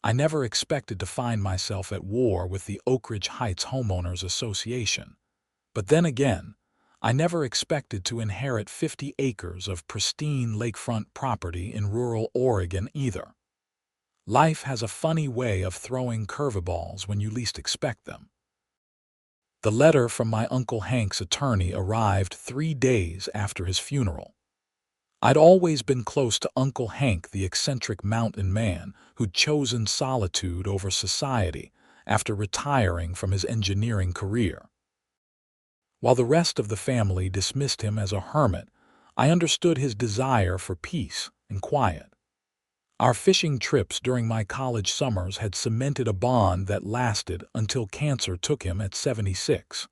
I never expected to find myself at war with the Oakridge Heights Homeowners Association. But then again, I never expected to inherit 50 acres of pristine lakefront property in rural Oregon either. Life has a funny way of throwing curveballs when you least expect them. The letter from my Uncle Hank's attorney arrived 3 days after his funeral. I'd always been close to Uncle Hank, the eccentric mountain man who'd chosen solitude over society after retiring from his engineering career. While the rest of the family dismissed him as a hermit, I understood his desire for peace and quiet. Our fishing trips during my college summers had cemented a bond that lasted until cancer took him at 76.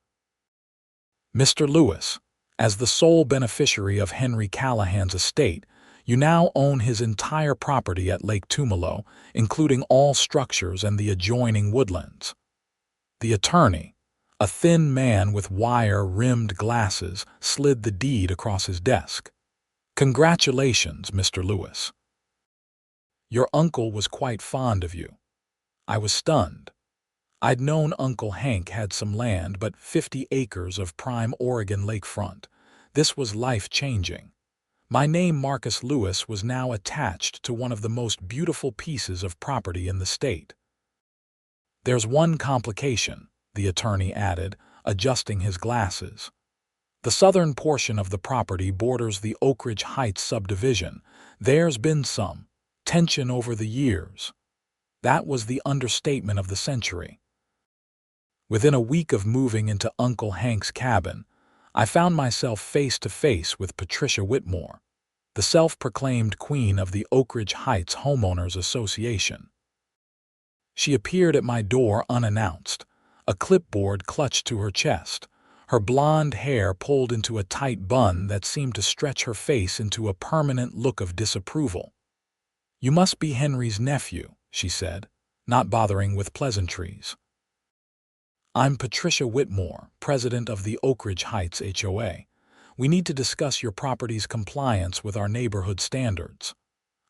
Mr. Lewis, as the sole beneficiary of Henry Callahan's estate, you now own his entire property at Lake Tumalo, including all structures and the adjoining woodlands. The attorney, a thin man with wire-rimmed glasses, slid the deed across his desk. Congratulations, Mr. Lewis. Your uncle was quite fond of you. I was stunned. I'd known Uncle Hank had some land, but 50 acres of prime Oregon lakefront. This was life-changing. My name, Marcus Lewis, was now attached to one of the most beautiful pieces of property in the state. There's one complication, the attorney added, adjusting his glasses. The southern portion of the property borders the Oakridge Heights subdivision. There's been some tension over the years. That was the understatement of the century. Within a week of moving into Uncle Hank's cabin, I found myself face to face with Patricia Whitmore, the self-proclaimed queen of the Oakridge Heights Homeowners Association. She appeared at my door unannounced, a clipboard clutched to her chest, her blonde hair pulled into a tight bun that seemed to stretch her face into a permanent look of disapproval. "You must be Henry's nephew," she said, not bothering with pleasantries. "I'm Patricia Whitmore, president of the Oakridge Heights HOA. We need to discuss your property's compliance with our neighborhood standards."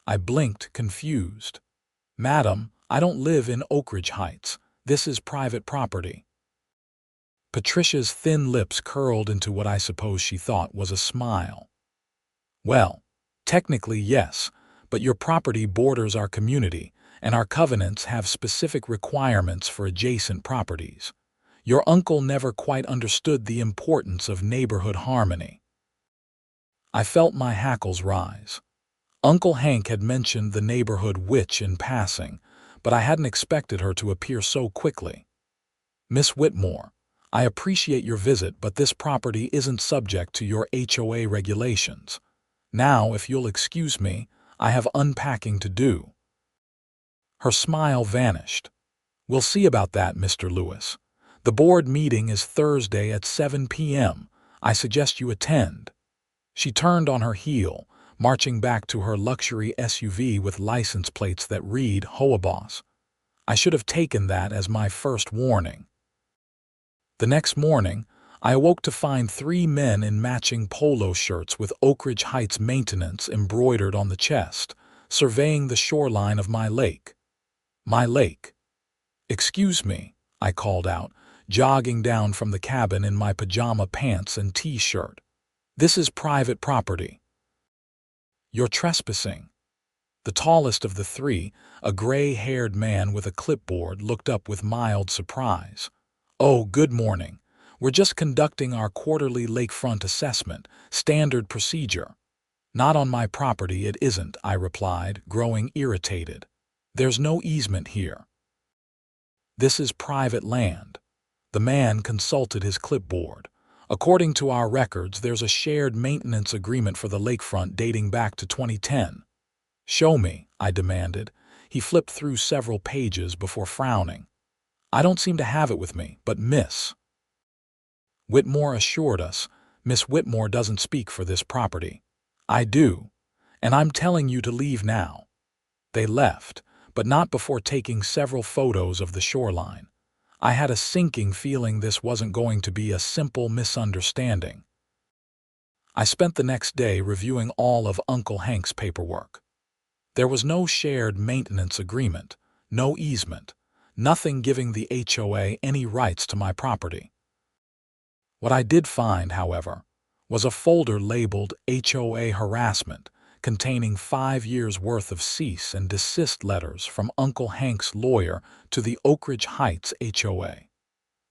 I blinked, confused. "Madam, I don't live in Oakridge Heights. This is private property." Patricia's thin lips curled into what I suppose she thought was a smile. "Well, technically yes, but your property borders our community, and our covenants have specific requirements for adjacent properties. Your uncle never quite understood the importance of neighborhood harmony." I felt my hackles rise. Uncle Hank had mentioned the neighborhood witch in passing, but I hadn't expected her to appear so quickly. "Miss Whitmore, I appreciate your visit, but this property isn't subject to your HOA regulations. Now, if you'll excuse me, I have unpacking to do." Her smile vanished. "We'll see about that, Mr. Lewis. The board meeting is Thursday at 7 p.m. I suggest you attend." She turned on her heel, marching back to her luxury SUV with license plates that read HOA Boss. I should have taken that as my first warning. The next morning, I awoke to find 3 men in matching polo shirts with Oakridge Heights maintenance embroidered on the chest, surveying the shoreline of my lake. My lake. "Excuse me," I called out, jogging down from the cabin in my pajama pants and t-shirt. "This is private property." "You're trespassing." The tallest of the 3, a gray-haired man with a clipboard, looked up with mild surprise. "Oh, good morning. We're just conducting our quarterly lakefront assessment, standard procedure." "Not on my property, it isn't," I replied, growing irritated. "There's no easement here." "This is private land." The man consulted his clipboard. "According to our records, there's a shared maintenance agreement for the lakefront dating back to 2010. "Show me," I demanded. He flipped through several pages before frowning. "I don't seem to have it with me, but Miss Whitmore assured us, Miss Whitmore doesn't speak for this property." "I do, and I'm telling you to leave now." They left, but not before taking several photos of the shoreline. I had a sinking feeling this wasn't going to be a simple misunderstanding. I spent the next day reviewing all of Uncle Hank's paperwork. There was no shared maintenance agreement, No easement, nothing giving the HOA any rights to my property. What I did find, however, was a folder labeled HOA harassment containing 5 years' worth of cease and desist letters from Uncle Hank's lawyer to the Oakridge Heights HOA.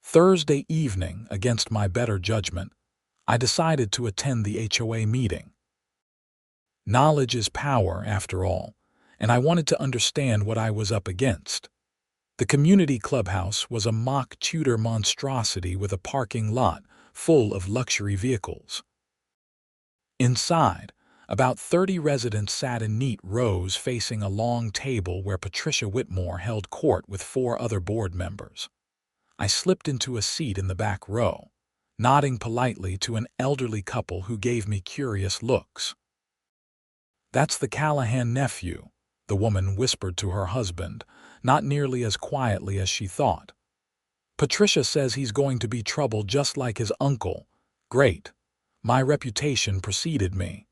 Thursday evening, against my better judgment, I decided to attend the HOA meeting. Knowledge is power, after all, and I wanted to understand what I was up against. The community clubhouse was a mock Tudor monstrosity with a parking lot full of luxury vehicles. Inside, about 30 residents sat in neat rows facing a long table where Patricia Whitmore held court with 4 other board members. I slipped into a seat in the back row, nodding politely to an elderly couple who gave me curious looks. "That's the Callahan nephew," the woman whispered to her husband, not nearly as quietly as she thought. "Patricia says he's going to be trouble just like his uncle. Great. My reputation preceded me."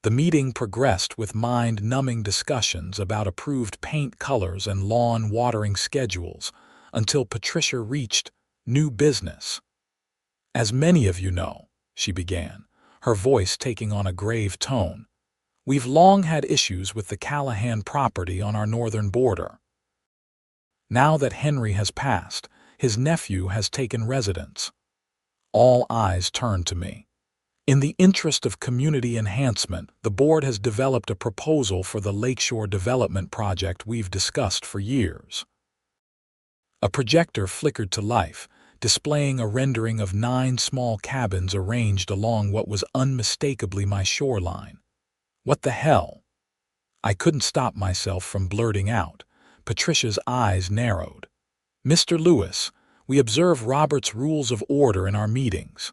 The meeting progressed with mind-numbing discussions about approved paint colors and lawn watering schedules until Patricia reached new business. "As many of you know," she began, her voice taking on a grave tone, "we've long had issues with the Callahan property on our northern border. Now that Henry has passed, his nephew has taken residence." All eyes turned to me. "In the interest of community enhancement, the board has developed a proposal for the lakeshore development project we've discussed for years." A projector flickered to life, displaying a rendering of 9 small cabins arranged along what was unmistakably my shoreline. What the hell? I couldn't stop myself from blurting out. Patricia's eyes narrowed. "Mr. Lewis, we observe Robert's rules of order in our meetings.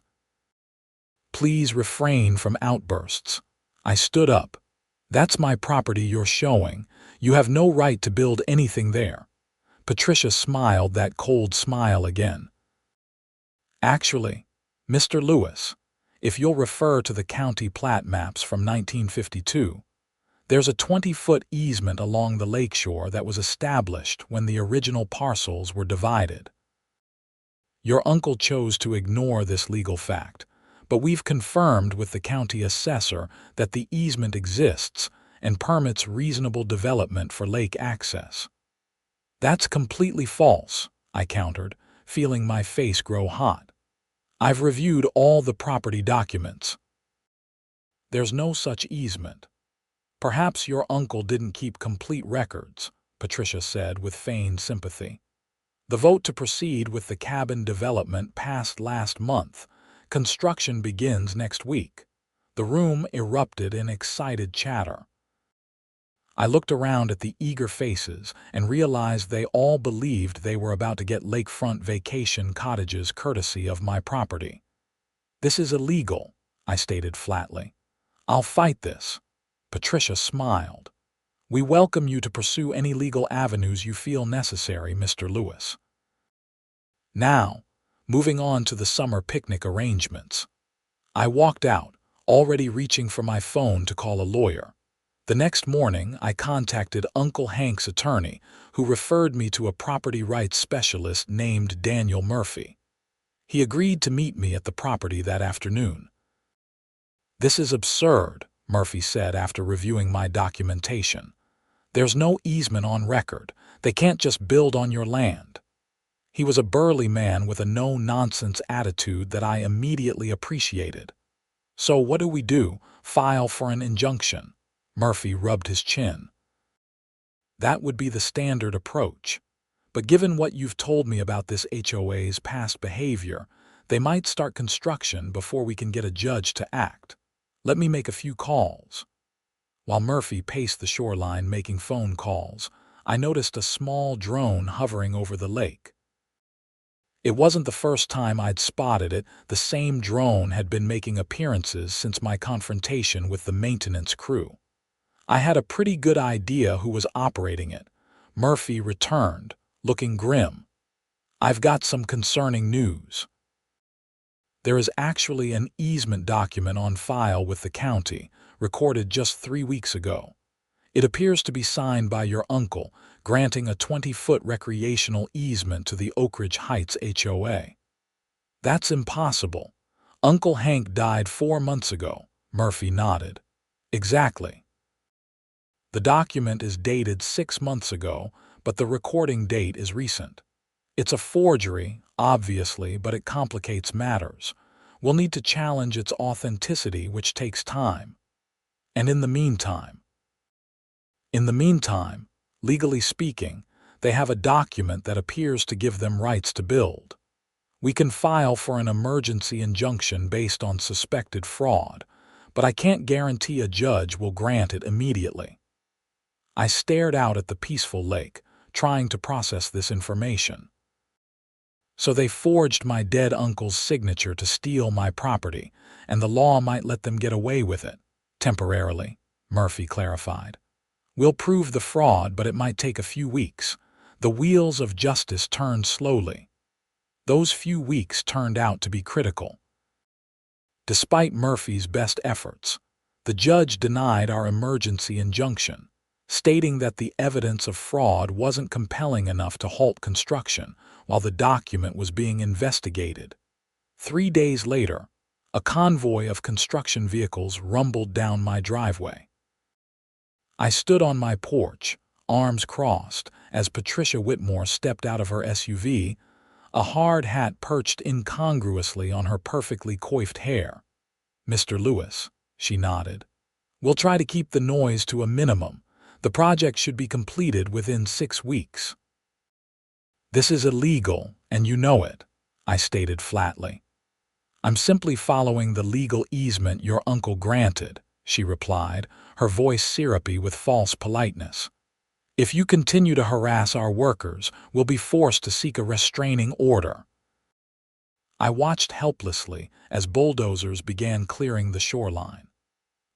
Please refrain from outbursts." I stood up. "That's my property you're showing. You have no right to build anything there." Patricia smiled that cold smile again. "Actually, Mr. Lewis, if you'll refer to the county plat maps from 1952, there's a 20-foot easement along the lakeshore that was established when the original parcels were divided. Your uncle chose to ignore this legal fact, but we've confirmed with the county assessor that the easement exists and permits reasonable development for lake access." "That's completely false," I countered, feeling my face grow hot. "I've reviewed all the property documents. There's no such easement. Perhaps your uncle didn't keep complete records," Patricia said with feigned sympathy. "The vote to proceed with the cabin development passed last month. Construction begins next week." The room erupted in excited chatter. I looked around at the eager faces and realized they all believed they were about to get lakefront vacation cottages courtesy of my property. "This is illegal," I stated flatly. "I'll fight this." Patricia smiled. "We welcome you to pursue any legal avenues you feel necessary, Mr. Lewis." Now, moving on to the summer picnic arrangements. I walked out, already reaching for my phone to call a lawyer. The next morning, I contacted Uncle Hank's attorney, who referred me to a property rights specialist named Daniel Murphy. He agreed to meet me at the property that afternoon. "This is absurd," Murphy said after reviewing my documentation. "There's no easement on record. They can't just build on your land." He was a burly man with a no-nonsense attitude that I immediately appreciated. "So what do we do? File for an injunction?" Murphy rubbed his chin. "That would be the standard approach. But given what you've told me about this HOA's past behavior, they might start construction before we can get a judge to act. Let me make a few calls." While Murphy paced the shoreline making phone calls, I noticed a small drone hovering over the lake. It wasn't the first time I'd spotted it. The same drone had been making appearances since my confrontation with the maintenance crew. I had a pretty good idea who was operating it. Murphy returned, looking grim. "I've got some concerning news. There is actually an easement document on file with the county, recorded just 3 weeks ago. It appears to be signed by your uncle, granting a 20-foot recreational easement to the Oakridge Heights HOA. That's impossible. Uncle Hank died 4 months ago, Murphy nodded. Exactly. The document is dated 6 months ago, but the recording date is recent. It's a forgery, obviously, but it complicates matters. We'll need to challenge its authenticity, which takes time. And in the meantime, legally speaking, they have a document that appears to give them rights to build. We can file for an emergency injunction based on suspected fraud, but I can't guarantee a judge will grant it immediately. I stared out at the peaceful lake, trying to process this information. So they forged my dead uncle's signature to steal my property, and the law might let them get away with it, temporarily, Murphy clarified. We'll prove the fraud, but it might take a few weeks. The wheels of justice turn slowly. Those few weeks turned out to be critical. Despite Murphy's best efforts, the judge denied our emergency injunction, stating that the evidence of fraud wasn't compelling enough to halt construction while the document was being investigated. 3 days later, a convoy of construction vehicles rumbled down my driveway. I stood on my porch, arms crossed, as Patricia Whitmore stepped out of her SUV, a hard hat perched incongruously on her perfectly coiffed hair. "Mr. Lewis," she nodded. "We'll try to keep the noise to a minimum. The project should be completed within 6 weeks." "This is illegal, and you know it," I stated flatly. "I'm simply following the legal easement your uncle granted," she replied, her voice syrupy with false politeness. "If you continue to harass our workers, we'll be forced to seek a restraining order." I watched helplessly as bulldozers began clearing the shoreline.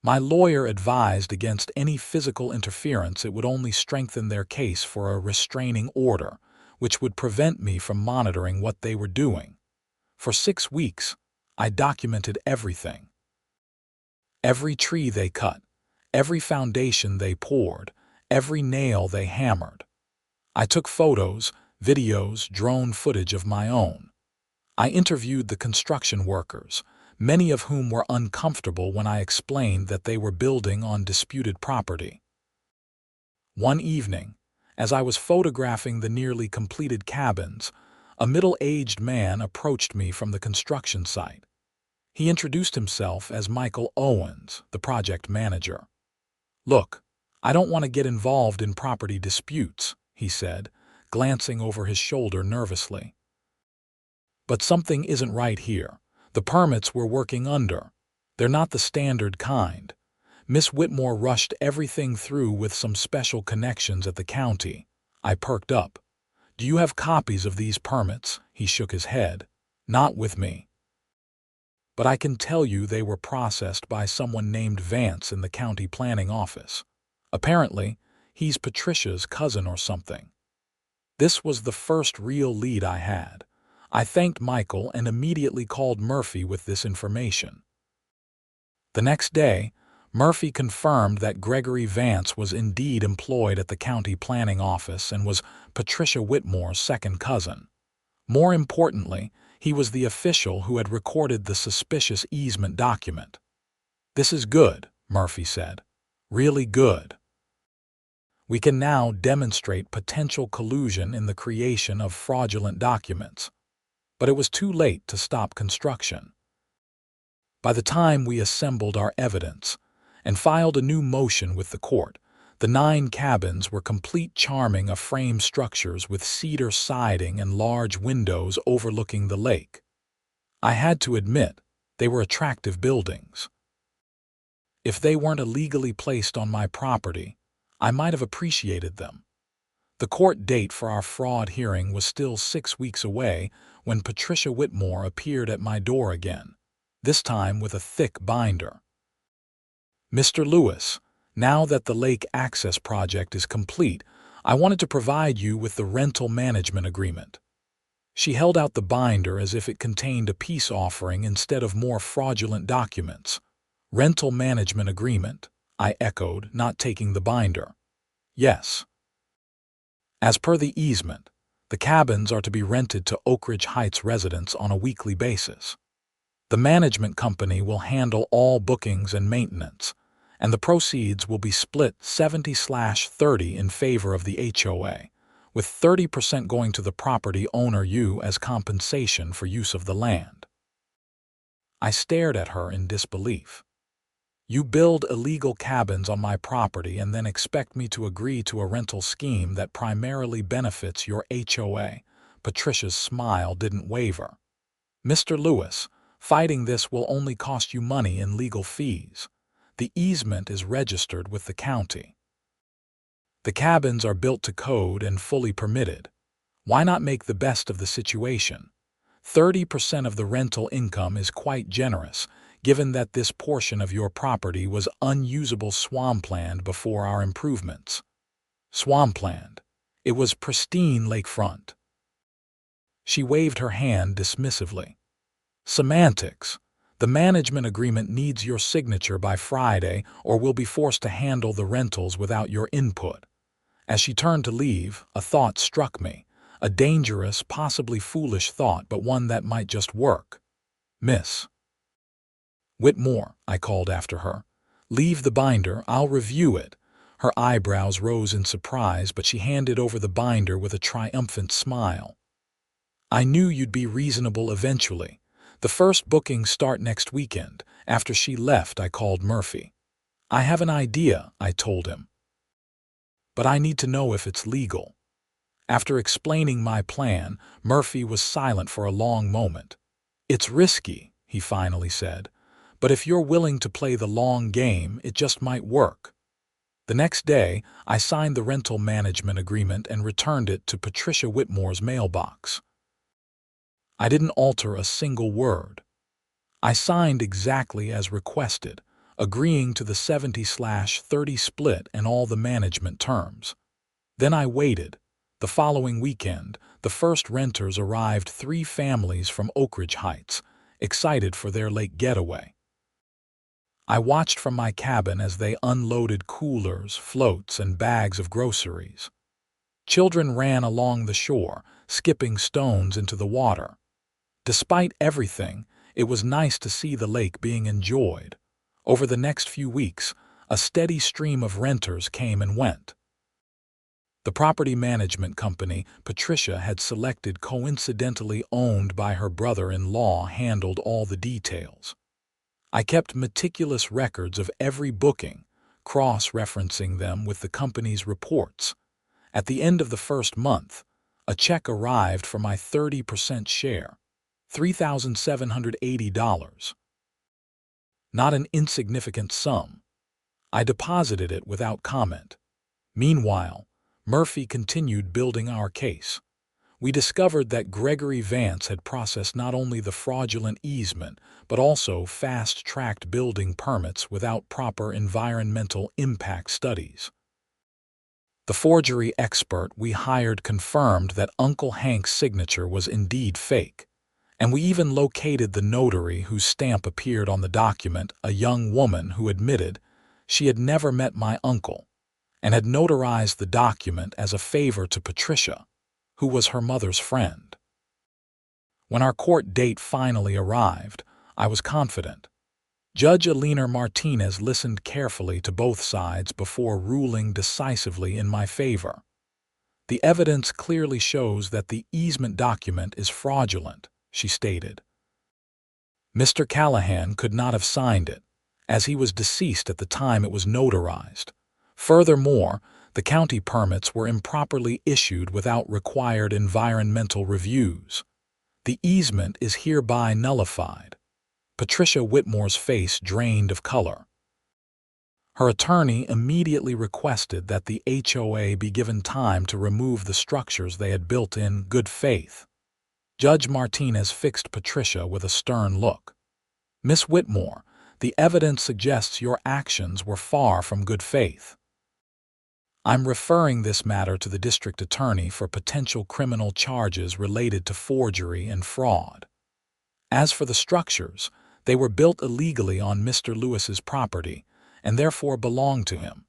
My lawyer advised against any physical interference. It would only strengthen their case for a restraining order, which would prevent me from monitoring what they were doing. For 6 weeks, I documented everything. Every tree they cut, every foundation they poured, every nail they hammered. I took photos, videos, drone footage of my own. I interviewed the construction workers, many of whom were uncomfortable when I explained that they were building on disputed property. One evening, as I was photographing the nearly completed cabins, a middle-aged man approached me from the construction site. He introduced himself as Michael Owens, the project manager. "Look, I don't want to get involved in property disputes," he said, glancing over his shoulder nervously. "But something isn't right here. The permits we're working under, they're not the standard kind. Miss Whitmore rushed everything through with some special connections at the county." I perked up. "Do you have copies of these permits?" He shook his head. "Not with me. But I can tell you they were processed by someone named Vance in the county planning office. Apparently, he's Patricia's cousin or something." This was the first real lead I had. I thanked Michael and immediately called Murphy with this information. The next day, Murphy confirmed that Gregory Vance was indeed employed at the county planning office and was Patricia Whitmore's second cousin. More importantly, he was the official who had recorded the suspicious easement document. "This is good," Murphy said. "Really good. We can now demonstrate potential collusion in the creation of fraudulent documents." But it was too late to stop construction. By the time we assembled our evidence and filed a new motion with the court, the 9 cabins were complete, charming frame structures with cedar siding and large windows overlooking the lake. I had to admit, they were attractive buildings. If they weren't illegally placed on my property, I might have appreciated them. The court date for our fraud hearing was still 6 weeks away when Patricia Whitmore appeared at my door again, this time with a thick binder. "Mr. Lewis, now that the lake access project is complete, I wanted to provide you with the rental management agreement." She held out the binder as if it contained a peace offering instead of more fraudulent documents. "Rental management agreement," I echoed, not taking the binder. "Yes." As per the easement, the cabins are to be rented to Oakridge Heights residents on a weekly basis. The management company will handle all bookings and maintenance, and the proceeds will be split 70/30 in favor of the HOA, with 30% going to the property owner you as compensation for use of the land. I stared at her in disbelief. You build illegal cabins on my property and then expect me to agree to a rental scheme that primarily benefits your HOA. Patricia's smile didn't waver. Mr. Lewis, fighting this will only cost you money in legal fees. The easement is registered with the county. The cabins are built to code and fully permitted. Why not make the best of the situation? 30% of the rental income is quite generous, given that this portion of your property was unusable swampland before our improvements. Swampland. It was pristine lakefront. She waved her hand dismissively. Semantics. The management agreement needs your signature by Friday, or we'll be forced to handle the rentals without your input. As she turned to leave, a thought struck me. A dangerous, possibly foolish thought, but one that might just work. Miss Whitmore, I called after her. Leave the binder, I'll review it. Her eyebrows rose in surprise, but she handed over the binder with a triumphant smile. I knew you'd be reasonable eventually. The first bookings start next weekend. After she left, I called Murphy. I have an idea, I told him. But I need to know if it's legal. After explaining my plan, Murphy was silent for a long moment. It's risky, he finally said, but if you're willing to play the long game, it just might work. The next day, I signed the rental management agreement and returned it to Patricia Whitmore's mailbox. I didn't alter a single word. I signed exactly as requested, agreeing to the 70/30 split and all the management terms. Then I waited. The following weekend, the first renters arrived, 3 families from Oakridge Heights, excited for their lake getaway. I watched from my cabin as they unloaded coolers, floats, and bags of groceries. Children ran along the shore, skipping stones into the water. Despite everything, it was nice to see the lake being enjoyed. Over the next few weeks, a steady stream of renters came and went. The property management company Patricia had selected, coincidentally owned by her brother-in-law, handled all the details. I kept meticulous records of every booking, cross-referencing them with the company's reports. At the end of the first month, a check arrived for my 30% share, $3,780. Not an insignificant sum. I deposited it without comment. Meanwhile, Murphy continued building our case. We discovered that Gregory Vance had processed not only the fraudulent easement, but also fast-tracked building permits without proper environmental impact studies. The forgery expert we hired confirmed that Uncle Hank's signature was indeed fake, and we even located the notary whose stamp appeared on the document, a young woman who admitted she had never met my uncle and had notarized the document as a favor to Patricia, who was her mother's friend. When our court date finally arrived, I was confident. Judge Alina Martinez listened carefully to both sides before ruling decisively in my favor. The evidence clearly shows that the easement document is fraudulent, she stated. Mr. Callahan could not have signed it, as he was deceased at the time it was notarized. Furthermore, the county permits were improperly issued without required environmental reviews. The easement is hereby nullified. Patricia Whitmore's face drained of color. Her attorney immediately requested that the HOA be given time to remove the structures they had built in good faith. Judge Martinez fixed Patricia with a stern look. Miss Whitmore, the evidence suggests your actions were far from good faith. I'm referring this matter to the district attorney for potential criminal charges related to forgery and fraud. As for the structures, they were built illegally on Mr. Lewis's property and therefore belonged to him.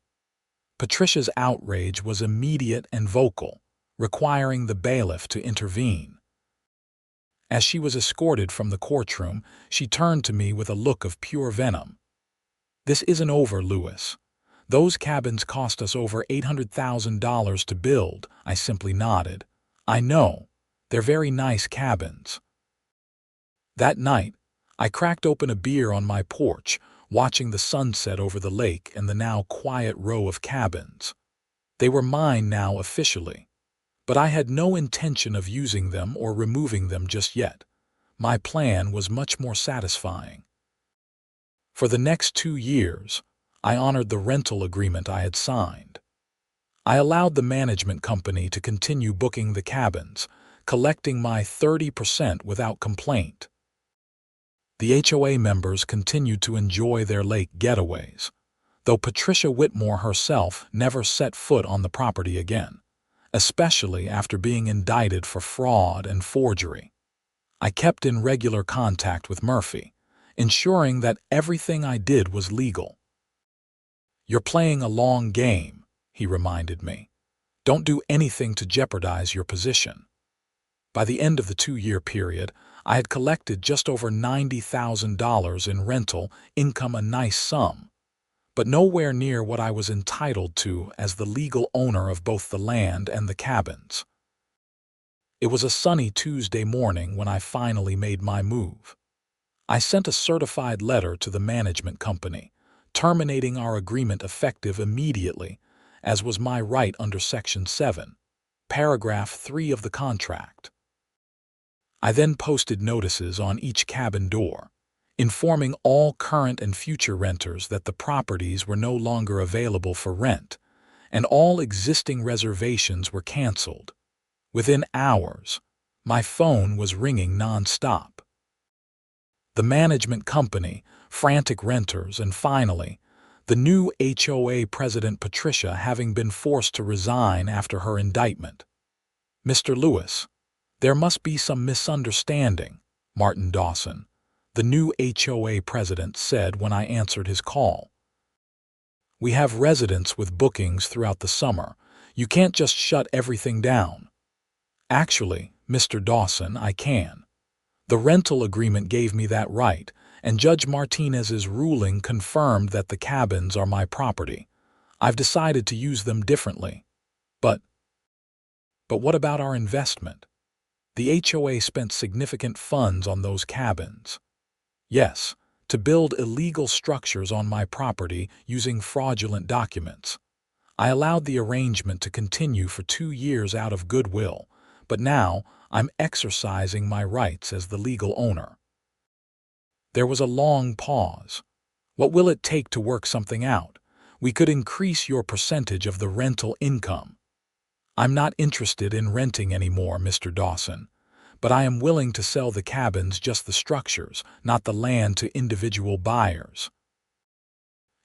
Patricia's outrage was immediate and vocal. requiring the bailiff to intervene. As she was escorted from the courtroom, she turned to me with a look of pure venom. "This isn't over, Lewis. Those cabins cost us over $800,000 to build." I simply nodded. "I know. They're very nice cabins." That night, I cracked open a beer on my porch, watching the sunset over the lake and the now quiet row of cabins. They were mine now officially, but I had no intention of using them or removing them just yet. My plan was much more satisfying. For the next 2 years, I honored the rental agreement I had signed. I allowed the management company to continue booking the cabins, collecting my 30% without complaint. The HOA members continued to enjoy their lake getaways, though Patricia Whitmore herself never set foot on the property again, especially after being indicted for fraud and forgery. I kept in regular contact with Murphy, ensuring that everything I did was legal. "You're playing a long game," he reminded me. "Don't do anything to jeopardize your position." By the end of the 2-year period, I had collected just over $90,000 in rental income, a nice sum, but nowhere near what I was entitled to as the legal owner of both the land and the cabins. It was a sunny Tuesday morning when I finally made my move. I sent a certified letter to the management company, terminating our agreement effective immediately, as was my right under Section 7, Paragraph 3 of the contract. I then posted notices on each cabin door, informing all current and future renters that the properties were no longer available for rent, and all existing reservations were canceled. Within hours, my phone was ringing nonstop. The management company, frantic renters, and finally, the new HOA president Patricia having been forced to resign after her indictment. "Mr. Lewis, there must be some misunderstanding," Martin Dawson, the new HOA president, said when I answered his call. "We have residents with bookings throughout the summer. You can't just shut everything down." "Actually, Mr. Dawson, I can. The rental agreement gave me that right, and Judge Martinez's ruling confirmed that the cabins are my property. I've decided to use them differently. But what about our investment? The HOA spent significant funds on those cabins." "Yes, to build illegal structures on my property using fraudulent documents. I allowed the arrangement to continue for 2 years out of goodwill, but now I'm exercising my rights as the legal owner." There was a long pause. "What will it take to work something out? We could increase your percentage of the rental income." "I'm not interested in renting anymore, Mr. Dawson, but I am willing to sell the cabins, just the structures, not the land, to individual buyers."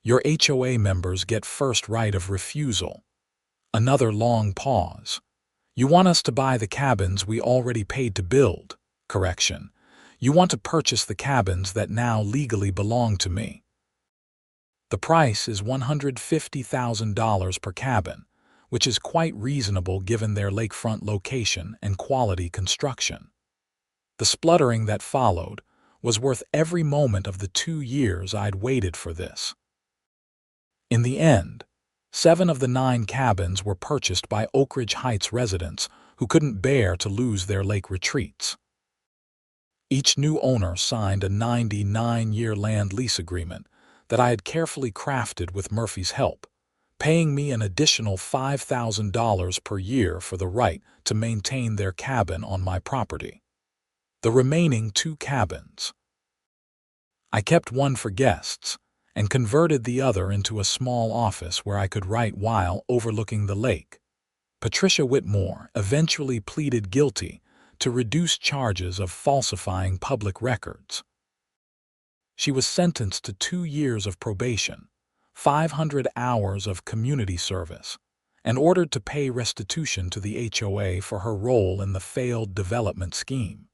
"Your HOA members get first right of refusal." Another long pause. "You want us to buy the cabins we already paid to build? Correction. You want to purchase the cabins that now legally belong to me. The price is $150,000 per cabin, which is quite reasonable given their lakefront location and quality construction." The spluttering that followed was worth every moment of the 2 years I'd waited for this. In the end, 7 of the 9 cabins were purchased by Oakridge Heights residents who couldn't bear to lose their lake retreats. Each new owner signed a 99-year land lease agreement that I had carefully crafted with Murphy's help, paying me an additional $5,000 per year for the right to maintain their cabin on my property. The remaining 2 cabins, I kept one for guests and converted the other into a small office where I could write while overlooking the lake. Patricia Whitmore eventually pleaded guilty to reduce charges of falsifying public records. She was sentenced to 2 years of probation, 500 hours of community service, and ordered to pay restitution to the HOA for her role in the failed development scheme.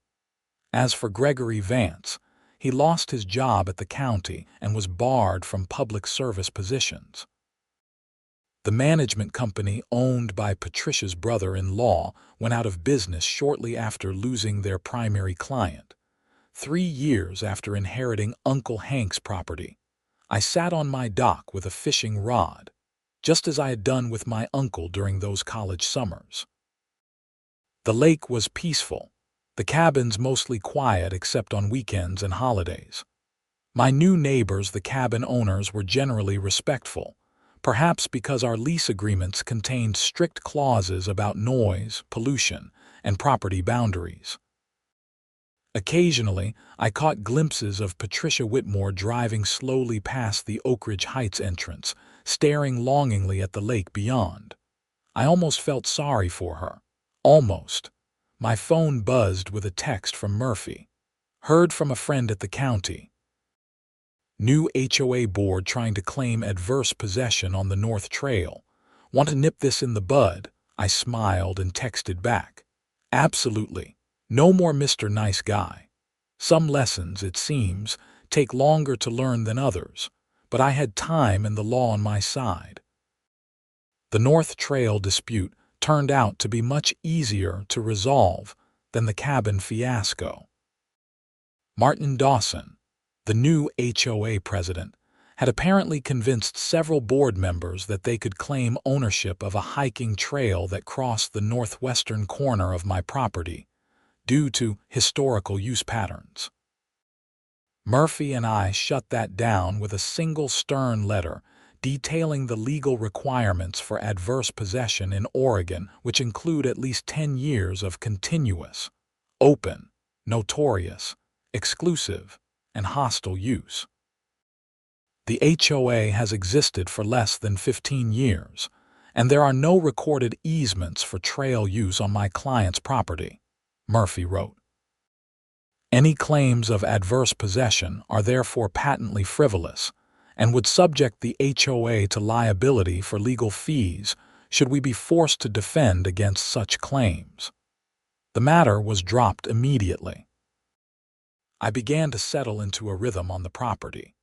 As for Gregory Vance, he lost his job at the county and was barred from public service positions. The The management company owned by Patricia's brother-in-law went out of business shortly after losing their primary client. 3 years after inheriting Uncle Hank's property, I sat on my dock with a fishing rod, just as I had done with my uncle during those college summers. The lake was peaceful, the cabins mostly quiet except on weekends and holidays. My new neighbors, the cabin owners, were generally respectful, perhaps because our lease agreements contained strict clauses about noise, pollution, and property boundaries. Occasionally, I caught glimpses of Patricia Whitmore driving slowly past the Oakridge Heights entrance, staring longingly at the lake beyond. I almost felt sorry for her. Almost. My phone buzzed with a text from Murphy. Heard from a friend at the county. New HOA board trying to claim adverse possession on the North Trail. Want to nip this in the bud? I smiled and texted back. Absolutely. No more Mr. Nice Guy. Some lessons, it seems, take longer to learn than others, but I had time and the law on my side. The North Trail dispute turned out to be much easier to resolve than the cabin fiasco. Martin Dawson, the new HOA president, had apparently convinced several board members that they could claim ownership of a hiking trail that crossed the northwestern corner of my property, due to historical use patterns. Murphy and I shut that down with a single stern letter detailing the legal requirements for adverse possession in Oregon, which include at least 10 years of continuous, open, notorious, exclusive, and hostile use. The HOA has existed for less than 15 years, and there are no recorded easements for trail use on my client's property, Murphy wrote. Any claims of adverse possession are therefore patently frivolous and would subject the HOA to liability for legal fees should we be forced to defend against such claims. The matter was dropped immediately. I began to settle into a rhythm on the property,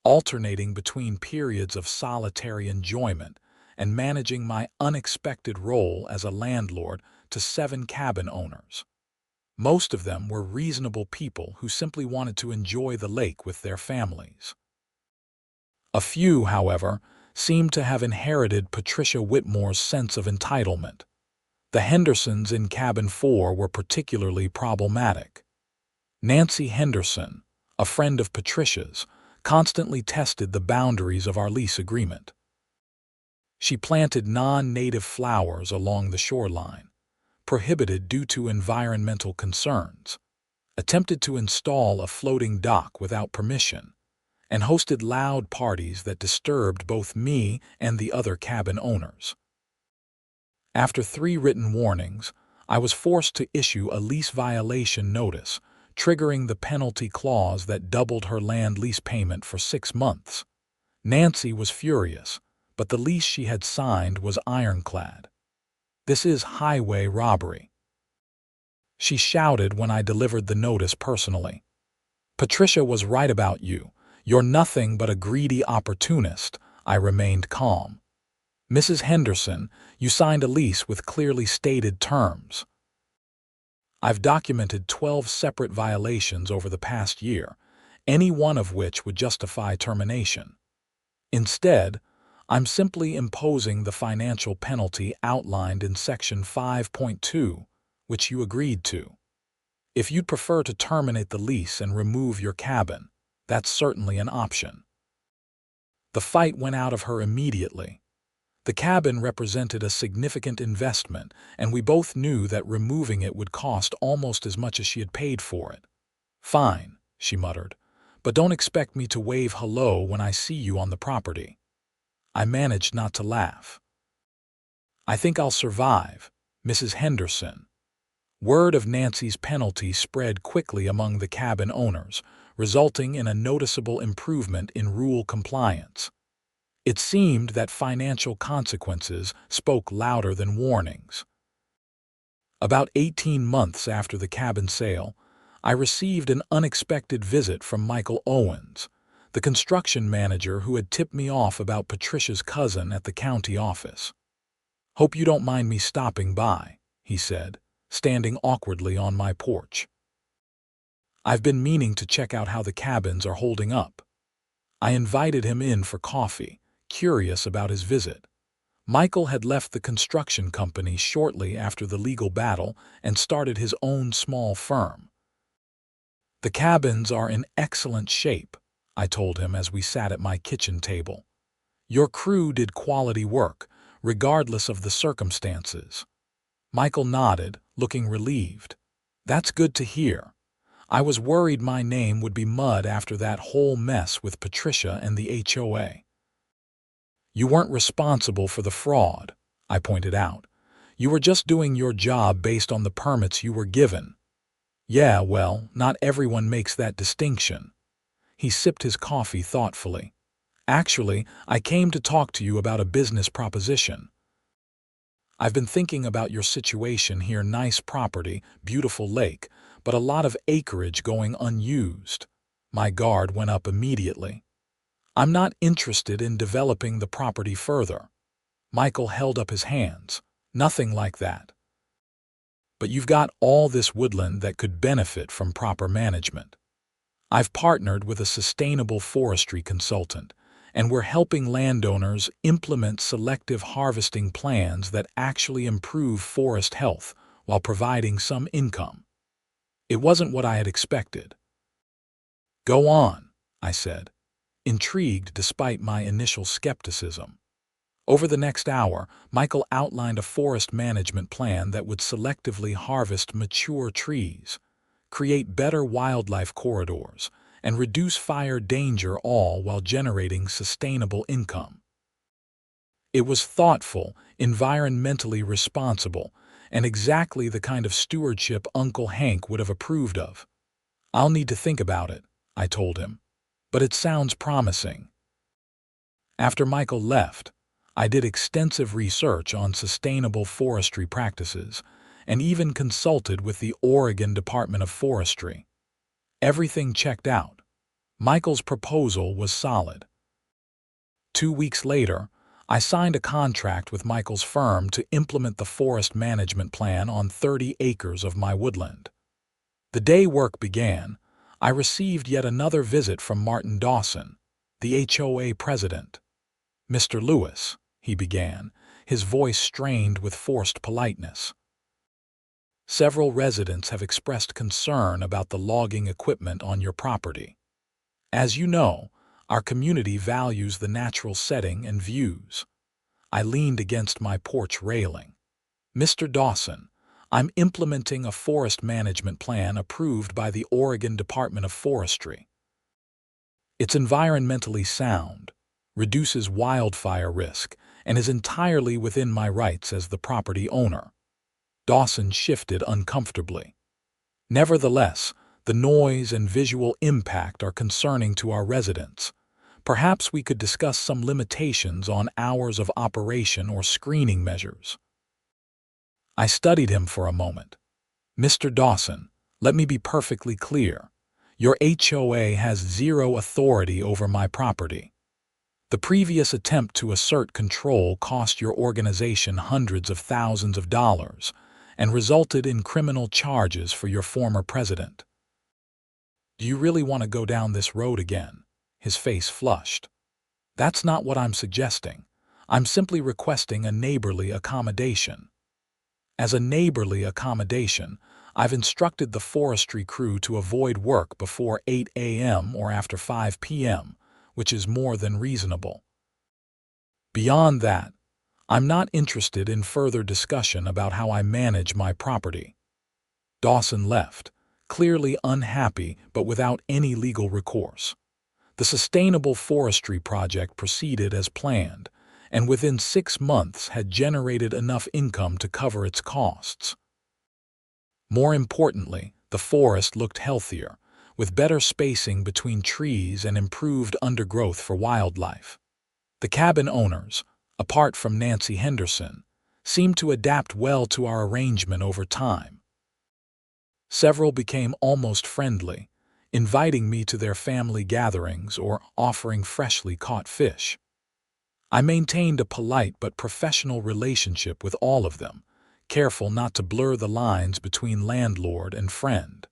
alternating between periods of solitary enjoyment and managing my unexpected role as a landlord to 7 cabin owners. Most of them were reasonable people who simply wanted to enjoy the lake with their families. A few, however, seemed to have inherited Patricia Whitmore's sense of entitlement. The Hendersons in Cabin 4 were particularly problematic. Nancy Henderson, a friend of Patricia's, constantly tested the boundaries of our lease agreement. She planted non-native flowers along the shoreline, prohibited due to environmental concerns, attempted to install a floating dock without permission, and hosted loud parties that disturbed both me and the other cabin owners. After 3 written warnings, I was forced to issue a lease violation notice, triggering the penalty clause that doubled her land lease payment for 6 months. Nancy was furious, but the lease she had signed was ironclad. This is highway robbery. She shouted when I delivered the notice personally. Patricia was right about you. You're nothing but a greedy opportunist. I remained calm. Mrs. Henderson, you signed a lease with clearly stated terms. I've documented 12 separate violations over the past year, any one of which would justify termination. Instead, I'm simply imposing the financial penalty outlined in Section 5.2, which you agreed to. If you'd prefer to terminate the lease and remove your cabin, that's certainly an option. The fight went out of her immediately. The cabin represented a significant investment, and we both knew that removing it would cost almost as much as she had paid for it. Fine, she muttered, but don't expect me to wave hello when I see you on the property. I managed not to laugh. I think I'll survive, Mrs. Henderson. Word of Nancy's penalty spread quickly among the cabin owners, resulting in a noticeable improvement in rule compliance. It seemed that financial consequences spoke louder than warnings. About 18 months after the cabin sale, I received an unexpected visit from Michael Owens, the construction manager who had tipped me off about Patricia's cousin at the county office. "Hope you don't mind me stopping by," he said, standing awkwardly on my porch. "I've been meaning to check out how the cabins are holding up." I invited him in for coffee, curious about his visit. Michael had left the construction company shortly after the legal battle and started his own small firm. "The cabins are in excellent shape," I told him as we sat at my kitchen table. "Your crew did quality work, regardless of the circumstances." Michael nodded, looking relieved. "That's good to hear. I was worried my name would be mud after that whole mess with Patricia and the HOA. "You weren't responsible for the fraud," I pointed out. "You were just doing your job based on the permits you were given." "Yeah, well, not everyone makes that distinction." He sipped his coffee thoughtfully. "Actually, I came to talk to you about a business proposition. I've been thinking about your situation here. Nice property, beautiful lake, but a lot of acreage going unused." My guard went up immediately. "I'm not interested in developing the property further." Michael held up his hands. "Nothing like that. But you've got all this woodland that could benefit from proper management. I've partnered with a sustainable forestry consultant, and we're helping landowners implement selective harvesting plans that actually improve forest health while providing some income." It wasn't what I had expected. "Go on," I said, intrigued despite my initial skepticism. Over the next hour, Michael outlined a forest management plan that would selectively harvest mature trees, create better wildlife corridors, and reduce fire danger, all while generating sustainable income. It was thoughtful, environmentally responsible, and exactly the kind of stewardship Uncle Hank would have approved of. "I'll need to think about it," I told him, "but it sounds promising." After Michael left, I did extensive research on sustainable forestry practices and even consulted with the Oregon Department of Forestry. Everything checked out. Michael's proposal was solid. 2 weeks later, I signed a contract with Michael's firm to implement the forest management plan on 30 acres of my woodland. The day work began, I received yet another visit from Martin Dawson, the HOA president. "Mr. Lewis," he began, his voice strained with forced politeness. "Several residents have expressed concern about the logging equipment on your property. As you know, our community values the natural setting and views." I leaned against my porch railing. "Mr. Dawson, I'm implementing a forest management plan approved by the Oregon Department of Forestry. It's environmentally sound, reduces wildfire risk, and is entirely within my rights as the property owner." Dawson shifted uncomfortably. "Nevertheless, the noise and visual impact are concerning to our residents. Perhaps we could discuss some limitations on hours of operation or screening measures." I studied him for a moment. "Mr. Dawson, let me be perfectly clear. Your HOA has zero authority over my property. The previous attempt to assert control cost your organization hundreds of thousands of dollars and resulted in criminal charges for your former president." "Do you really want to go down this road again?" His face flushed. "That's not what I'm suggesting. I'm simply requesting a neighborly accommodation." As a neighborly accommodation, I've instructed the forestry crew to avoid work before 8 a.m. or after 5 p.m., which is more than reasonable. Beyond that, I'm not interested in further discussion about how I manage my property." Dawson left, clearly unhappy but without any legal recourse. The sustainable forestry project proceeded as planned, and within 6 months had generated enough income to cover its costs. More importantly, the forest looked healthier, with better spacing between trees and improved undergrowth for wildlife. The cabin owners, apart from Nancy Henderson, seemed to adapt well to our arrangement over time. Several became almost friendly, inviting me to their family gatherings or offering freshly caught fish. I maintained a polite but professional relationship with all of them, careful not to blur the lines between landlord and friend.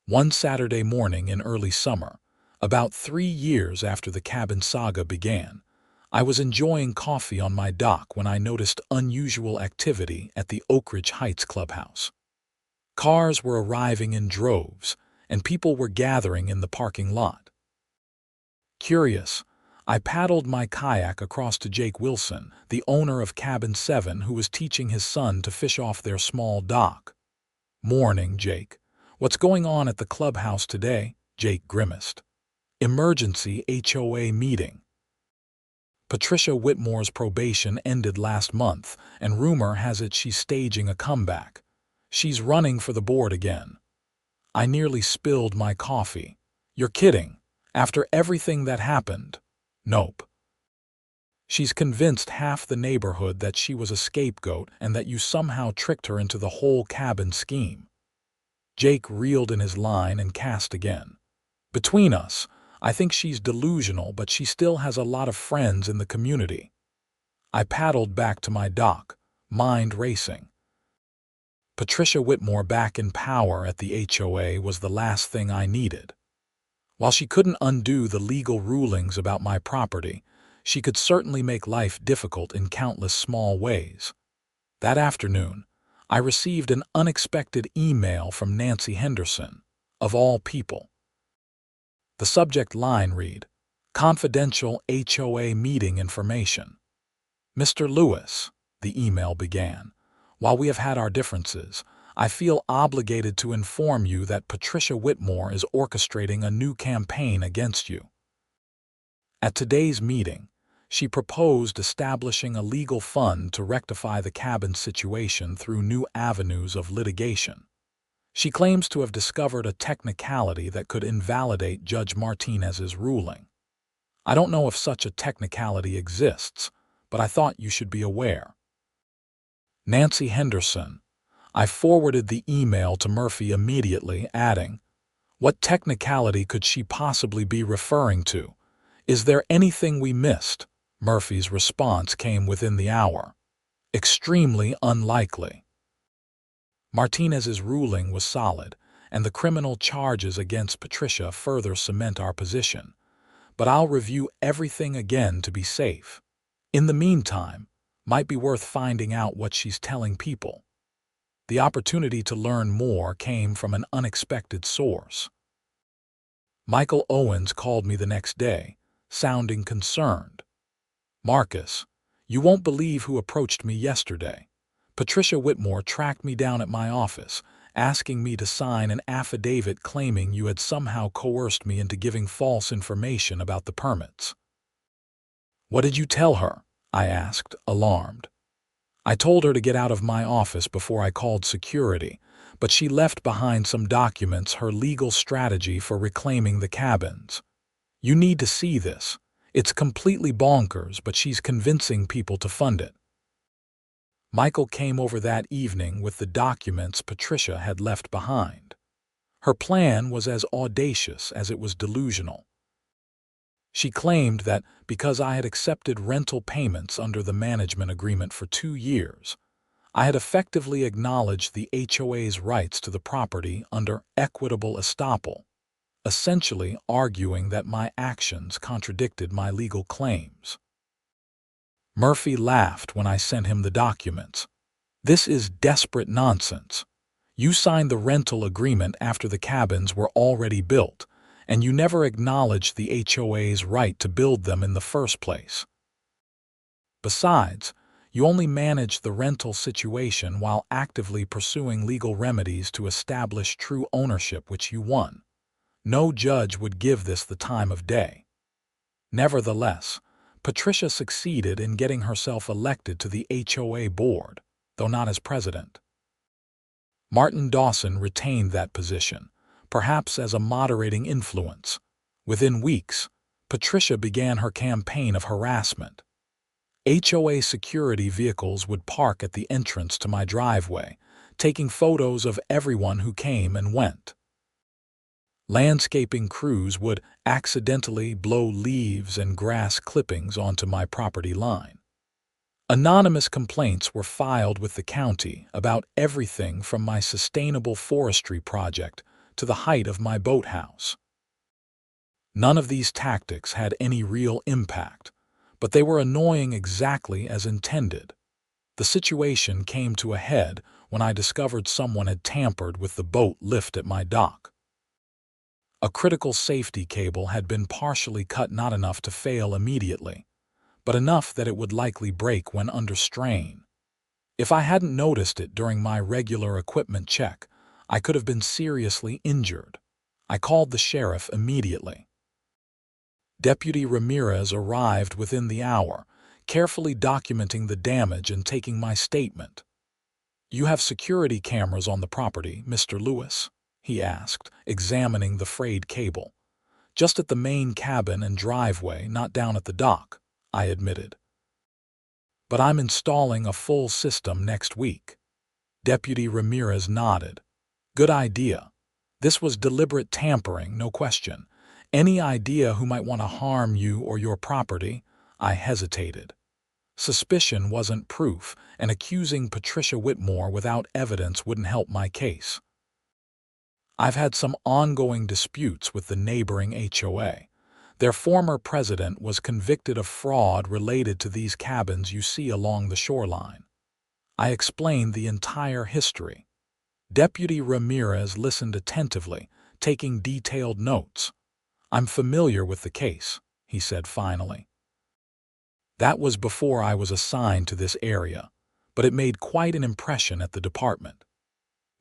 One Saturday morning in early summer, about 3 years after the cabin saga began, I was enjoying coffee on my dock when I noticed unusual activity at the Oakridge Heights clubhouse. Cars were arriving in droves, and people were gathering in the parking lot. Curious, I paddled my kayak across to Jake Wilson, the owner of Cabin 7, who was teaching his son to fish off their small dock. "Morning, Jake. What's going on at the clubhouse today?" Jake grimaced. "Emergency HOA meeting. Patricia Whitmore's probation ended last month, and rumor has it she's staging a comeback. She's running for the board again." I nearly spilled my coffee. "You're kidding. After everything that happened?" "Nope. She's convinced half the neighborhood that she was a scapegoat and that you somehow tricked her into the whole cabin scheme." Jake reeled in his line and cast again. "Between us, I think she's delusional, but she still has a lot of friends in the community." I paddled back to my dock, mind racing. Patricia Whitmore back in power at the HOA was the last thing I needed. While she couldn't undo the legal rulings about my property, she could certainly make life difficult in countless small ways. That afternoon, I received an unexpected email from Nancy Henderson, of all people. The subject line read, "Confidential HOA meeting information." "Mr. Lewis," the email began, "while we have had our differences, I feel obligated to inform you that Patricia Whitmore is orchestrating a new campaign against you. At today's meeting, she proposed establishing a legal fund to rectify the cabin situation through new avenues of litigation. She claims to have discovered a technicality that could invalidate Judge Martinez's ruling. I don't know if such a technicality exists, but I thought you should be aware. Nancy Henderson." I forwarded the email to Murphy immediately, adding, "What technicality could she possibly be referring to? Is there anything we missed?" Murphy's response came within the hour. "Extremely unlikely. Martinez's ruling was solid, and the criminal charges against Patricia further cement our position. But I'll review everything again to be safe. In the meantime, might be worth finding out what she's telling people." The opportunity to learn more came from an unexpected source. Michael Owens called me the next day, sounding concerned. "Marcus, you won't believe who approached me yesterday. Patricia Whitmore tracked me down at my office, asking me to sign an affidavit claiming you had somehow coerced me into giving false information about the permits." "What did you tell her?" I asked, alarmed. "I told her to get out of my office before I called security, but she left behind some documents, her legal strategy for reclaiming the cabins. You need to see this. It's completely bonkers, but she's convincing people to fund it." Michael came over that evening with the documents Patricia had left behind. Her plan was as audacious as it was delusional. She claimed that because I had accepted rental payments under the management agreement for 2 years, I had effectively acknowledged the HOA's rights to the property under equitable estoppel, essentially arguing that my actions contradicted my legal claims. Murphy laughed when I sent him the documents. "This is desperate nonsense. You signed the rental agreement after the cabins were already built, and you never acknowledged the HOA's right to build them in the first place. Besides, you only managed the rental situation while actively pursuing legal remedies to establish true ownership, which you won. No judge would give this the time of day." Nevertheless, Patricia succeeded in getting herself elected to the HOA board, though not as president. Martin Dawson retained that position, perhaps as a moderating influence. Within weeks, Patricia began her campaign of harassment. HOA security vehicles would park at the entrance to my driveway, taking photos of everyone who came and went. Landscaping crews would accidentally blow leaves and grass clippings onto my property line. Anonymous complaints were filed with the county about everything from my sustainable forestry project to the height of my boathouse. None of these tactics had any real impact, but they were annoying exactly as intended. The situation came to a head when I discovered someone had tampered with the boat lift at my dock. A critical safety cable had been partially cut, not enough to fail immediately, but enough that it would likely break when under strain. If I hadn't noticed it during my regular equipment check, I could have been seriously injured. I called the sheriff immediately. Deputy Ramirez arrived within the hour, carefully documenting the damage and taking my statement. "You have security cameras on the property, Mr. Lewis?" he asked, examining the frayed cable. "Just at the main cabin and driveway, not down at the dock," I admitted. "But I'm installing a full system next week." Deputy Ramirez nodded. "Good idea. This was deliberate tampering, no question. Any idea who might want to harm you or your property?" I hesitated. Suspicion wasn't proof, and accusing Patricia Whitmore without evidence wouldn't help my case. "I've had some ongoing disputes with the neighboring HOA. Their former president was convicted of fraud related to these cabins you see along the shoreline." I explained the entire history. Deputy Ramirez listened attentively, taking detailed notes. "I'm familiar with the case," he said finally. "That was before I was assigned to this area, but it made quite an impression at the department.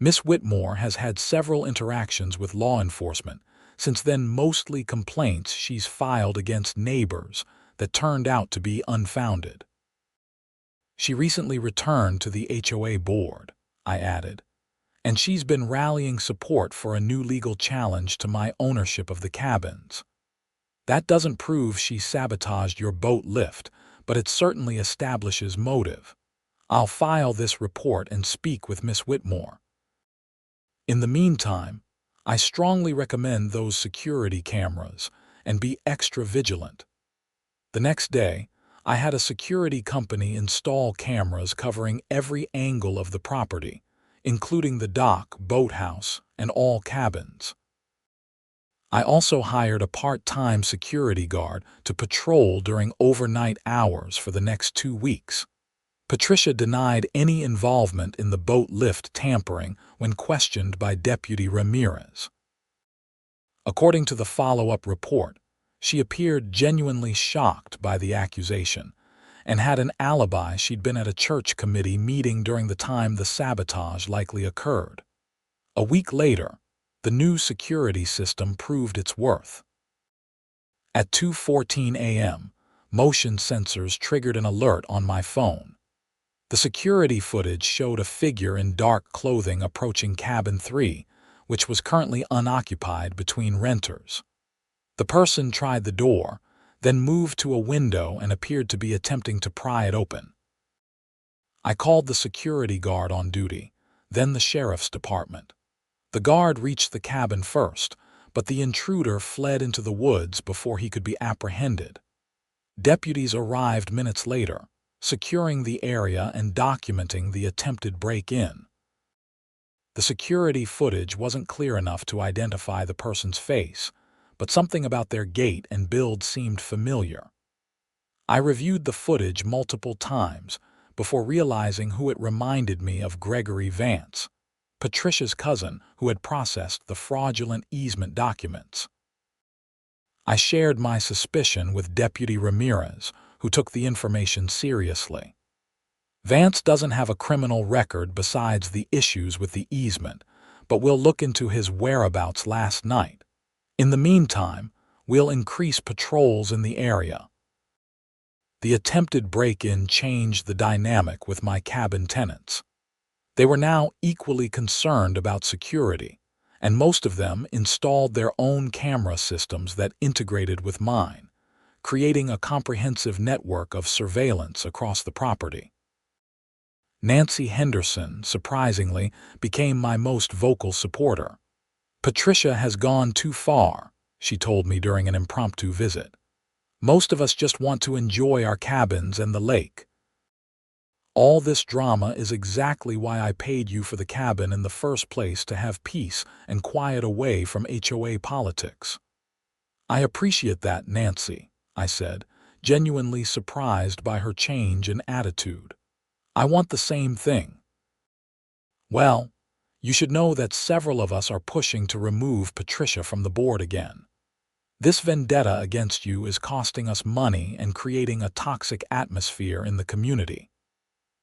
Miss Whitmore has had several interactions with law enforcement, since then mostly complaints she's filed against neighbors that turned out to be unfounded. She recently returned to the HOA board," I added, "and she's been rallying support for a new legal challenge to my ownership of the cabins. That doesn't prove she sabotaged your boat lift, but it certainly establishes motive. I'll file this report and speak with Miss Whitmore. In the meantime, I strongly recommend those security cameras and be extra vigilant." The next day, I had a security company install cameras covering every angle of the property, including the dock, boathouse, and all cabins. I also hired a part-time security guard to patrol during overnight hours for the next 2 weeks. Patricia denied any involvement in the boat lift tampering when questioned by Deputy Ramirez. According to the follow-up report, she appeared genuinely shocked by the accusation and had an alibi she'd been at a church committee meeting during the time the sabotage likely occurred. A week later, the new security system proved its worth. At 2:14 a.m., motion sensors triggered an alert on my phone. The security footage showed a figure in dark clothing approaching cabin 3, which was currently unoccupied between renters. The person tried the door, then moved to a window and appeared to be attempting to pry it open. I called the security guard on duty, then the sheriff's department. The guard reached the cabin first, but the intruder fled into the woods before he could be apprehended. Deputies arrived minutes later, securing the area and documenting the attempted break-in. The security footage wasn't clear enough to identify the person's face, but something about their gait and build seemed familiar. I reviewed the footage multiple times before realizing who it reminded me of: Gregory Vance, Patricia's cousin who had processed the fraudulent easement documents. I shared my suspicion with Deputy Ramirez, who took the information seriously. "Vance doesn't have a criminal record besides the issues with the easement, but we'll look into his whereabouts last night. In the meantime, we'll increase patrols in the area." The attempted break-in changed the dynamic with my cabin tenants. They were now equally concerned about security, and most of them installed their own camera systems that integrated with mine, creating a comprehensive network of surveillance across the property. Nancy Henderson, surprisingly, became my most vocal supporter. Patricia has gone too far, she told me during an impromptu visit. Most of us just want to enjoy our cabins and the lake. All this drama is exactly why I paid you for the cabin in the first place, to have peace and quiet away from HOA politics. I appreciate that, Nancy, I said, genuinely surprised by her change in attitude. I want the same thing. Well, you should know that several of us are pushing to remove Patricia from the board again. This vendetta against you is costing us money and creating a toxic atmosphere in the community.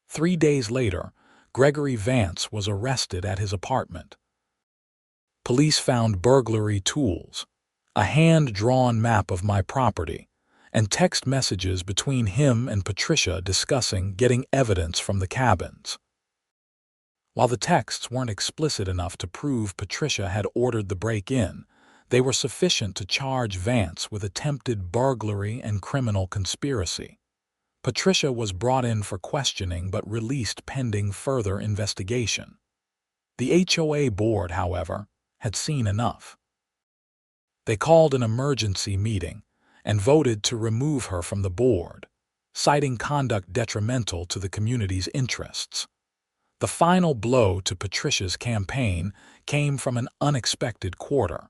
3 days later, Gregory Vance was arrested at his apartment. Police found burglary tools, a hand-drawn map of my property, and text messages between him and Patricia discussing getting evidence from the cabins. While the texts weren't explicit enough to prove Patricia had ordered the break-in, they were sufficient to charge Vance with attempted burglary and criminal conspiracy. Patricia was brought in for questioning but released pending further investigation. The HOA board, however, had seen enough. They called an emergency meeting and voted to remove her from the board, citing conduct detrimental to the community's interests. The final blow to Patricia's campaign came from an unexpected quarter.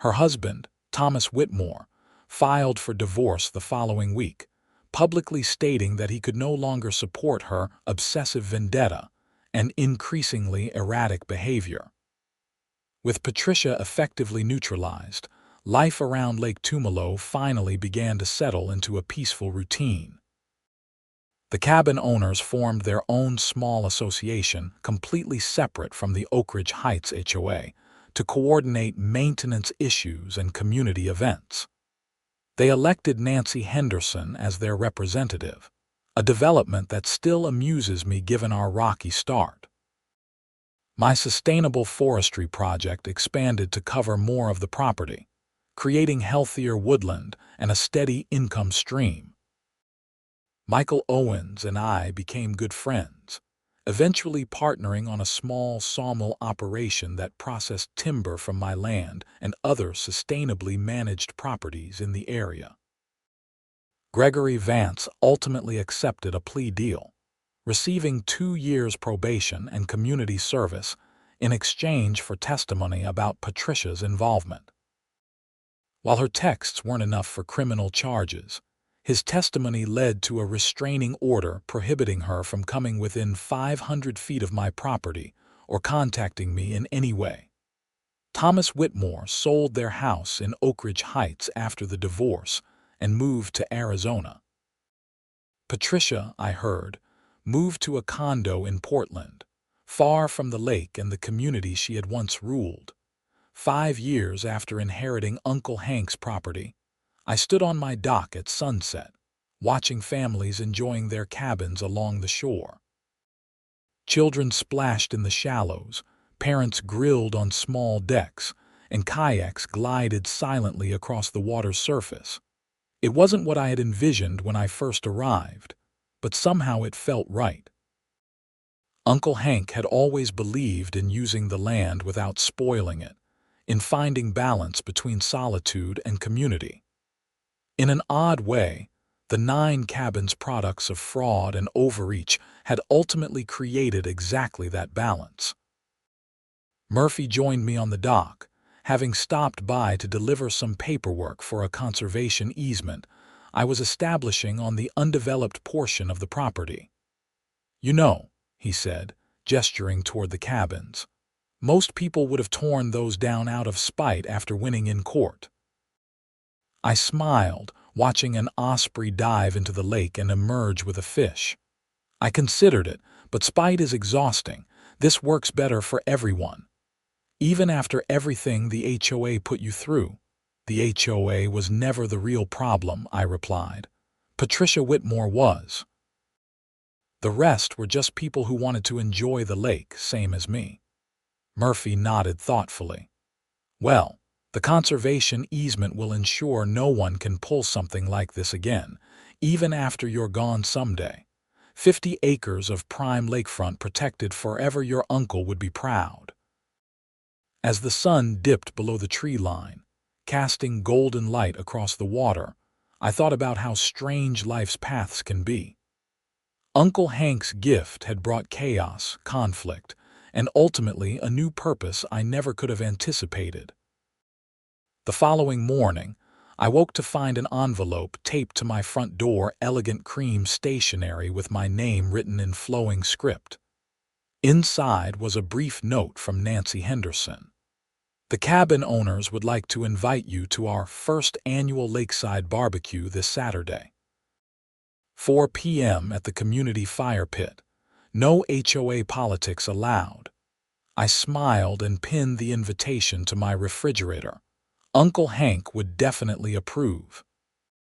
Her husband, Thomas Whitmore, filed for divorce the following week, publicly stating that he could no longer support her obsessive vendetta and increasingly erratic behavior. With Patricia effectively neutralized, life around Lake Tumalo finally began to settle into a peaceful routine. The cabin owners formed their own small association completely separate from the Oakridge Heights HOA to coordinate maintenance issues and community events. They elected Nancy Henderson as their representative, a development that still amuses me given our rocky start. My sustainable forestry project expanded to cover more of the property, creating healthier woodland and a steady income stream. Michael Owens and I became good friends, eventually partnering on a small sawmill operation that processed timber from my land and other sustainably managed properties in the area. Gregory Vance ultimately accepted a plea deal, receiving 2 years probation and community service in exchange for testimony about Patricia's involvement. While her texts weren't enough for criminal charges, his testimony led to a restraining order prohibiting her from coming within 500 feet of my property or contacting me in any way. Thomas Whitmore sold their house in Oakridge Heights after the divorce and moved to Arizona. Patricia, I heard, moved to a condo in Portland, far from the lake and the community she had once ruled. 5 years after inheriting Uncle Hank's property, I stood on my dock at sunset, watching families enjoying their cabins along the shore. Children splashed in the shallows, parents grilled on small decks, and kayaks glided silently across the water's surface. It wasn't what I had envisioned when I first arrived, but somehow it felt right. Uncle Hank had always believed in using the land without spoiling it, in finding balance between solitude and community. In an odd way, the 9 cabins' products of fraud and overreach had ultimately created exactly that balance. Murphy joined me on the dock, having stopped by to deliver some paperwork for a conservation easement I was establishing on the undeveloped portion of the property. "You know," he said, gesturing toward the cabins, "most people would have torn those down out of spite after winning in court." I smiled, watching an osprey dive into the lake and emerge with a fish. I considered it, but spite is exhausting. This works better for everyone. Even after everything the HOA put you through. The HOA was never the real problem, I replied. Patricia Whitmore was. The rest were just people who wanted to enjoy the lake, same as me. Murphy nodded thoughtfully. Well, the conservation easement will ensure no one can pull something like this again, even after you're gone someday. 50 acres of prime lakefront protected forever. Your uncle would be proud. As the sun dipped below the tree line, casting golden light across the water, I thought about how strange life's paths can be. Uncle Hank's gift had brought chaos, conflict, and ultimately a new purpose I never could have anticipated. The following morning, I woke to find an envelope taped to my front door, elegant cream stationery with my name written in flowing script. Inside was a brief note from Nancy Henderson. The cabin owners would like to invite you to our first annual lakeside barbecue this Saturday. 4 p.m. at the community fire pit. No HOA politics allowed. I smiled and pinned the invitation to my refrigerator. Uncle Hank would definitely approve.